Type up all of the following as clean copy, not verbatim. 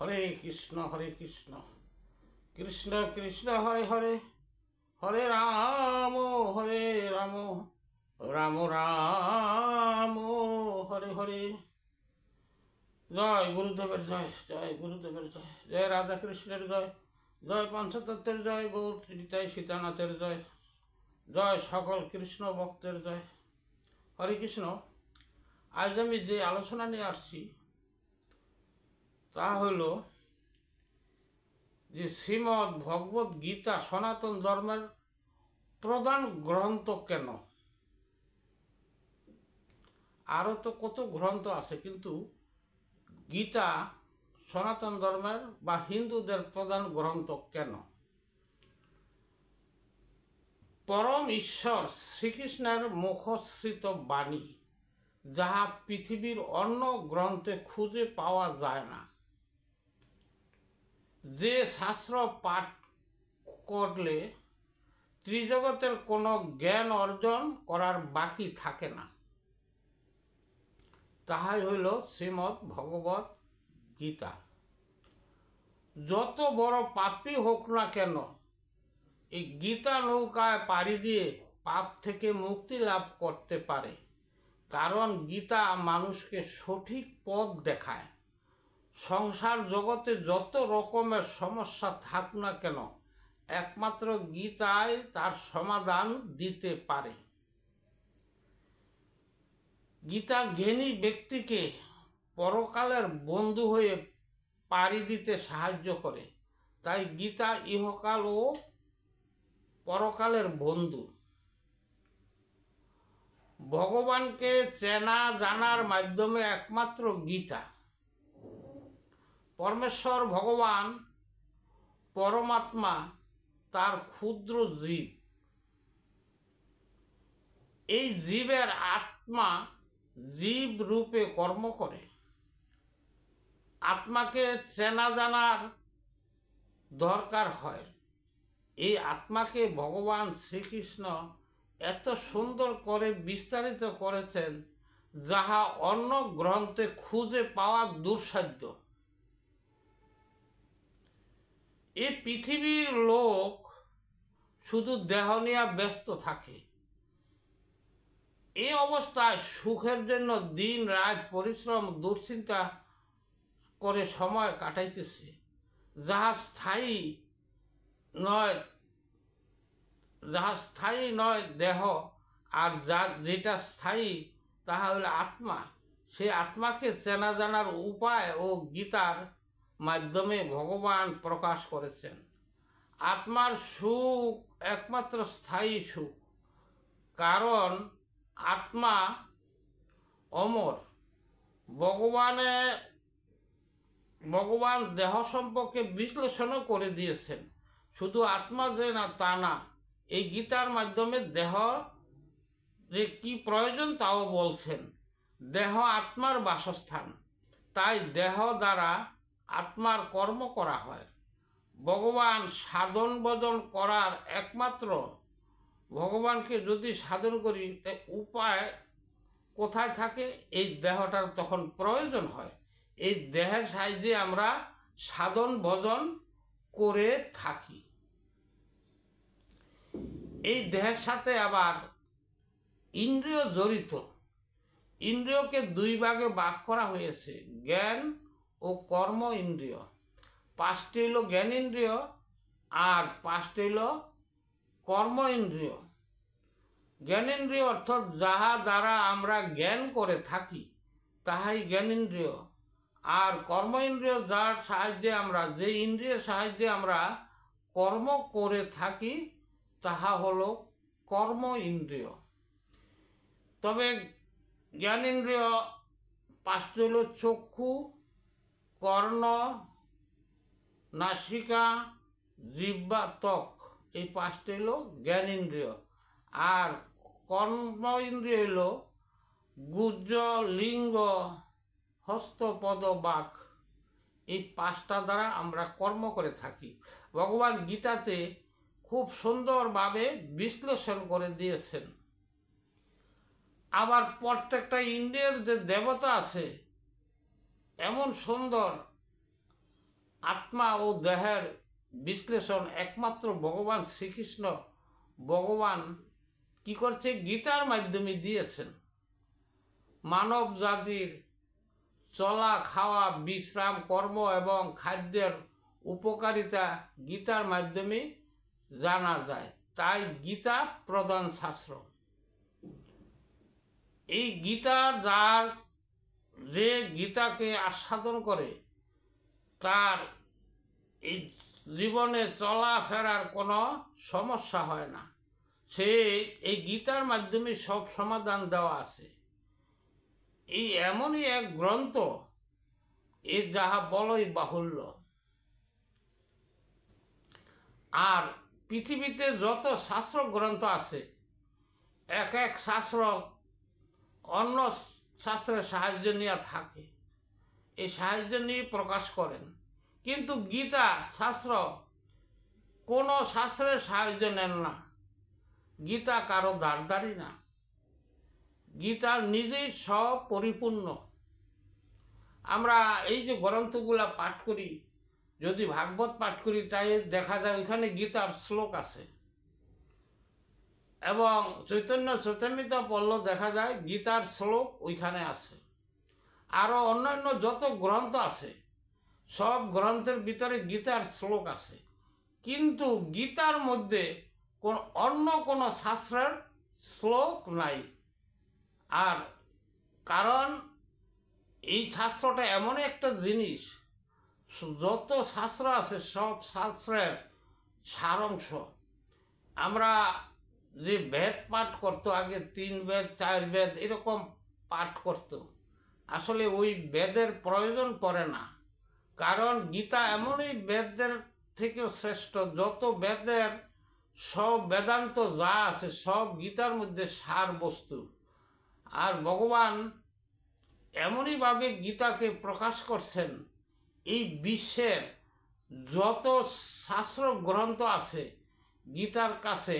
হরে কৃষ্ণ কৃষ্ণ কৃষ্ণ হরে হরে, হরে রাম রাম রাম হরে হরে। জয় গুরুদেবের জয়, জয় গুরুদেবের জয়, জয় রাধা কৃষ্ণের জয়, জয় পঞ্চতত্ত্বের জয়, গৌর নিতাই সীতানাথের জয়, জয় সকল কৃষ্ণ ভক্তের জয়। হরে কৃষ্ণ। আজ আমি যে আলোচনা নিয়ে আসছি তা হল যে শ্রীমদ্ ভগবত গীতা সনাতন ধর্মের প্রধান গ্রন্থ কেন। আরও তো কত গ্রন্থ আছে, কিন্তু গীতা সনাতন ধর্মের বা হিন্দুদের প্রধান গ্রন্থ কেন। পরম ঈশ্বর শ্রীকৃষ্ণের মুখশ্রিত বাণী, যাহা পৃথিবীর অন্য গ্রন্থে খুঁজে পাওয়া যায় না। যে শাস্ত্র পাঠ করলে ত্রিজগতের কোনো জ্ঞান অর্জন করার বাকি থাকে না, তাহাই হইল শ্রীমদ্ ভগবত গীতা। যত বড় পাপী হোক না কেন, এই গীতা নৌকায় পাড়ি দিয়ে পাপ থেকে মুক্তি লাভ করতে পারে, কারণ গীতা মানুষকে সঠিক পথ দেখায়। সংসার জগতে যত রকমের সমস্যা থাক না কেন, একমাত্র গীতাই তার সমাধান দিতে পারে। গীতা জ্ঞানী ব্যক্তিকে পরকালের বন্ধু হয়ে পাড়ি দিতে সাহায্য করে, তাই গীতা ইহকাল ও পরকালের বন্ধু। ভগবানকে চেনা জানার মাধ্যমে একমাত্র গীতা। পরমেশ্বর ভগবান পরমাত্মা তার ক্ষুদ্র জীব। এই জীবের আত্মা জীব রূপে কর্ম করে। আত্মাকে চেনা জানার দরকার হয়। এই আত্মাকে ভগবান শ্রীকৃষ্ণ এত সুন্দর করে বিস্তারিত করেছেন, যাহা অন্য গ্রন্থে খুঁজে পাওয়া দুঃসাধ্য। এই পৃথিবীর লোক শুধু দেহ নিয়ে ব্যস্ত থাকে। এই অবস্থায় সুখের জন্য দিন রাত পরিশ্রম দুশ্চিন্তা করে সময় কাটাইতেছে, যাহা স্থায়ী নয় দেহ, আর যেটা স্থায়ী তাহা হলো আত্মা। সে আত্মাকে চেনা জানার উপায় ও গীতার মাধ্যমে ভগবান প্রকাশ করেছেন। আত্মার সুখ একমাত্র স্থায়ী সুখ, কারণ আত্মা অমর। ভগবান দেহ সম্পর্কে বিশ্লেষণও করে দিয়েছেন। শুধু আত্মা যে না তা না, এই গীতার মাধ্যমে দেহ যে কি প্রয়োজন তাও বলছেন। দেহ আত্মার বাসস্থান, তাই দেহ দ্বারা আত্মার কর্ম করা হয়। ভগবান সাধন ভজন করার একমাত্র, ভগবানকে যদি সাধন করি উপায় কোথায় থাকে, এই দেহটার তখন প্রয়োজন হয়। এই দেহের সাহায্যে আমরা সাধন ভজন করে থাকি। এই দেহের সাথে আবার ইন্দ্রিয় জড়িত। ইন্দ্রিয়কে দুই ভাগে ভাগ করা হয়েছে, জ্ঞান ও কর্ম ইন্দ্রিয়। 5টি হইল জ্ঞান ইন্দ্রিয় আর 5টি হইল কর্ম ইন্দ্রিয়। জ্ঞানেন্দ্রিয় অর্থাৎ যাহা দ্বারা আমরা জ্ঞান করে থাকি তাহাই জ্ঞানেন্দ্রিয়। আর কর্ম ইন্দ্রিয় যার সাহায্যে আমরা, যে ইন্দ্রিয়ের সাহায্যে আমরা কর্ম করে থাকি তাহা হলো কর্ম ইন্দ্রিয়। তবে জ্ঞানেন্দ্রিয় 5টি হল চক্ষু, কর্ণ, নাসিকা, জিহ্বা, ত্বক। এই 5টি হল জ্ঞানেন্দ্রিয়। আর কর্ম ইন্দ্রিয় হল গুহ্য, লিঙ্গ, হস্ত, পদ, বাক। এই 5টা দ্বারা আমরা কর্ম করে থাকি। ভগবান গীতাতে খুব সুন্দরভাবে বিশ্লেষণ করে দিয়েছেন। আবার প্রত্যেকটা ইন্দ্রিয়ের যে দেবতা আছে, এমন সুন্দর আত্মা ও দেহের বিশ্লেষণ একমাত্র ভগবান শ্রীকৃষ্ণ ভগবান কি করছে গীতার মাধ্যমে দিয়েছেন। মানব জাতির চলা খাওয়া বিশ্রাম কর্ম এবং খাদ্যের উপকারিতা গীতার মাধ্যমে জানা যায়, তাই গীতা প্রধান শাস্ত্র। এই গীতার যার যে গীতাকে আস্বাদন করে তার এই জীবনে চলাফেরার কোনো সমস্যা হয় না। সে এই গীতার মাধ্যমে সব সমাধান দেওয়া আছে। এই এমনই এক গ্রন্থ এর যাহা বলই বাহুল্য। আর পৃথিবীতে যত শাস্ত্র গ্রন্থ আছে এক এক শাস্ত্র অন্য শাস্ত্রের সাহায্য নিয়ে থাকে, এই সাহায্য নিয়ে প্রকাশ করেন। কিন্তু গীতা শাস্ত্র কোনো শাস্ত্রের সাহায্য নেন না। গীতা কারো ধারধারি না, গীতা নিজেই সব পরিপূর্ণ। আমরা এই যে গ্রন্থগুলা পাঠ করি, যদি ভাগবত পাঠ করি তাই দেখা যায় ওইখানে গীতার শ্লোক আছে, এবং চৈতন্য চৈতন্যতা পড়লে দেখা যায় গীতার শ্লোক ওইখানে আছে। আরও অন্যান্য যত গ্রন্থ আছে সব গ্রন্থের ভিতরে গীতার শ্লোক আছে, কিন্তু গীতার মধ্যে অন্য কোনো শাস্ত্রের শ্লোক নাই। আর কারণ এই শাস্ত্রটা এমন একটা জিনিস, যত শাস্ত্র আছে সব শাস্ত্রের সারাংশ। আমরা যে বেদ পাঠ করতো আগে, 3 বেদ 4 বেদ এরকম পাঠ করতো, আসলে ওই বেদের প্রয়োজন পড়ে না। কারণ গীতা এমনই বেদের থেকেও শ্রেষ্ঠ। যত বেদের সব বেদান্ত যা আছে সব গীতার মধ্যে সার বস্তু। আর ভগবান এমনইভাবে গীতাকে প্রকাশ করছেন, এই বিশ্বের যত শাস্ত্র গ্রন্থ আছে গীতার কাছে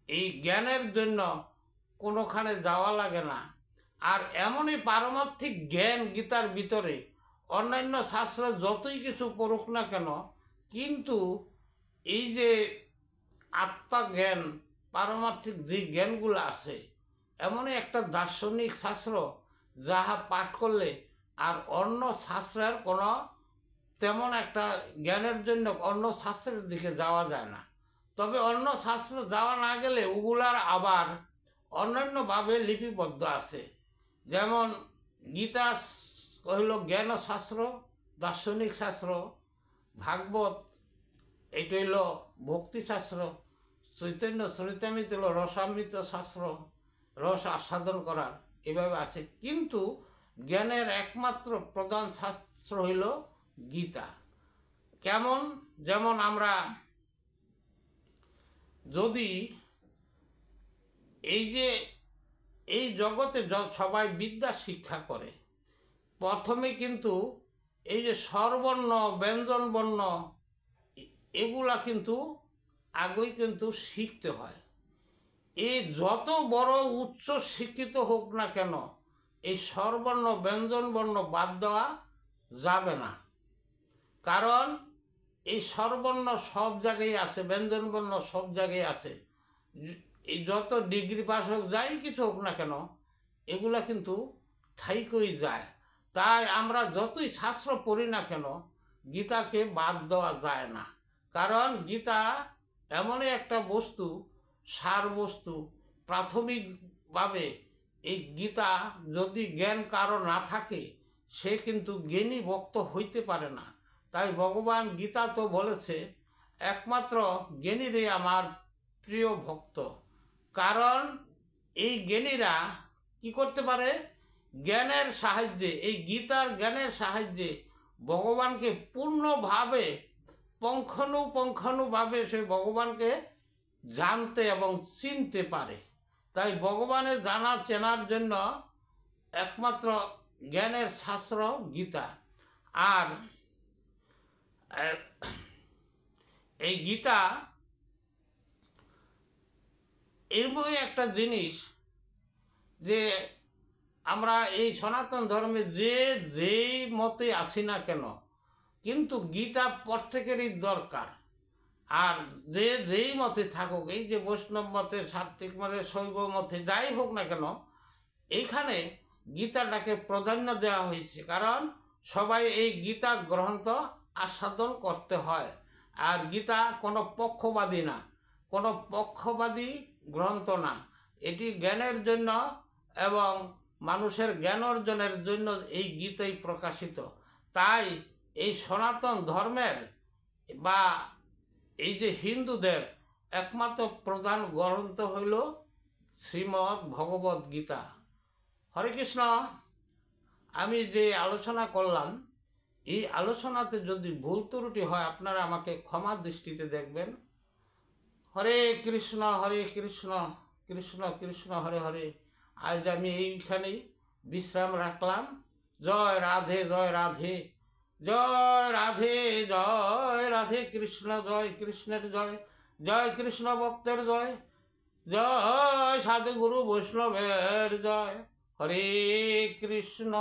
এই জ্ঞানের জন্য কোনোখানে যাওয়া লাগে না। আর এমনই পারমার্থিক জ্ঞান গীতার ভিতরে, অন্যান্য শাস্ত্র যতই কিছু পড়ুক না কেন, কিন্তু এই যে আত্মজ্ঞান পারমার্থিক যে জ্ঞানগুলো আছে, এমনই একটা দার্শনিক শাস্ত্র যাহা পাঠ করলে আর অন্য শাস্ত্রের কোনো তেমন একটা জ্ঞানের জন্য অন্য শাস্ত্রের দিকে যাওয়া যায় না। তবে অন্য শাস্ত্র যাওয়া না গেলে ওগুলার আবার অন্যান্যভাবে লিপিবদ্ধ আছে। যেমন গীতা হইল জ্ঞান শাস্ত্র, দার্শনিক শাস্ত্র, ভাগবত এটা হইল ভক্তিশাস্ত্র, চৈতন্য চরিতামৃত হইল রসামৃত শাস্ত্র, রস আস্বাদন করার, এভাবে আছে। কিন্তু জ্ঞানের একমাত্র প্রধান শাস্ত্র হইল গীতা। কেমন? যেমন আমরা যদি এই যে এই জগতে সবাই বিদ্যা শিক্ষা করে, প্রথমে কিন্তু এই যে স্বরবর্ণ ব্যঞ্জন বর্ণ এগুলা কিন্তু আগেই কিন্তু শিখতে হয়। এই যত বড় উচ্চ শিক্ষিত হোক না কেন এই স্বরবর্ণ ব্যঞ্জন বর্ণ বাদ দেওয়া যাবে না। কারণ এই স্বরবর্ণ সব জায়গায় আছে, ব্যঞ্জন বর্ণ সব জায়গায় আছে। এই যত ডিগ্রি পাস হোক, যাই কিছু হোক না কেন, এগুলা কিন্তু থাইকই যায়। তাই আমরা যতই শাস্ত্র পড়ি না কেন গীতাকে বাদ দেওয়া যায় না। কারণ গীতা এমনই একটা বস্তু, সার বস্তু। প্রাথমিকভাবে এই গীতা যদি জ্ঞান কারো না থাকে সে কিন্তু জ্ঞানী ভক্ত হইতে পারে না। তাই ভগবান গীতা তো বলেছে একমাত্র জ্ঞানীরাই আমার প্রিয় ভক্ত। কারণ এই জ্ঞানীরা কি করতে পারে? জ্ঞানের সাহায্যে, এই গীতার জ্ঞানের সাহায্যে ভগবানকে পূর্ণভাবে পুঙ্খানুপুঙ্খানুভাবে সে ভগবানকে জানতে এবং চিনতে পারে। তাই ভগবানের জানা চেনার জন্য একমাত্র জ্ঞানের শাস্ত্র গীতা। আর এই গীতা এরকমই একটা জিনিস যে আমরা এই সনাতন ধর্মে যেই মতে আছি না কেন, কিন্তু গীতা প্রত্যেকেরই দরকার। আর যেই মতে থাকুক, এই যে বৈষ্ণব মতে, সাত্ত্বিক মতে, শৈব মতে, যাই হোক না কেন, এইখানে গীতাটাকে প্রাধান্য দেওয়া হয়েছে, কারণ সবাই এই গীতা গ্রন্থ আস্বাদন করতে হয়। আর গীতা কোনো পক্ষবাদী না, কোনো পক্ষবাদী গ্রন্থ না, এটি জ্ঞানের জন্য এবং মানুষের জ্ঞান অর্জনের জন্য এই গীতাই প্রকাশিত। তাই এই সনাতন ধর্মের বা এই যে হিন্দুদের একমাত্র প্রধান গ্রন্থ হইল শ্রীমদ্ ভগবদ্ গীতা। হরে কৃষ্ণ। আমি যে আলোচনা করলাম, এই আলোচনাতে যদি ভুল ত্রুটি হয় আপনারা আমাকে ক্ষমা দৃষ্টিতে দেখবেন। হরে কৃষ্ণ কৃষ্ণ কৃষ্ণ হরে হরে। আজ আমি এইখানেই বিশ্রাম রাখলাম। জয় রাধে জয় রাধে, জয় রাধে জয় রাধে। কৃষ্ণ জয়, কৃষ্ণের জয়, জয় কৃষ্ণ ভক্তের জয়, জয় সাধুগুরু বৈষ্ণবের জয়। হরে কৃষ্ণ।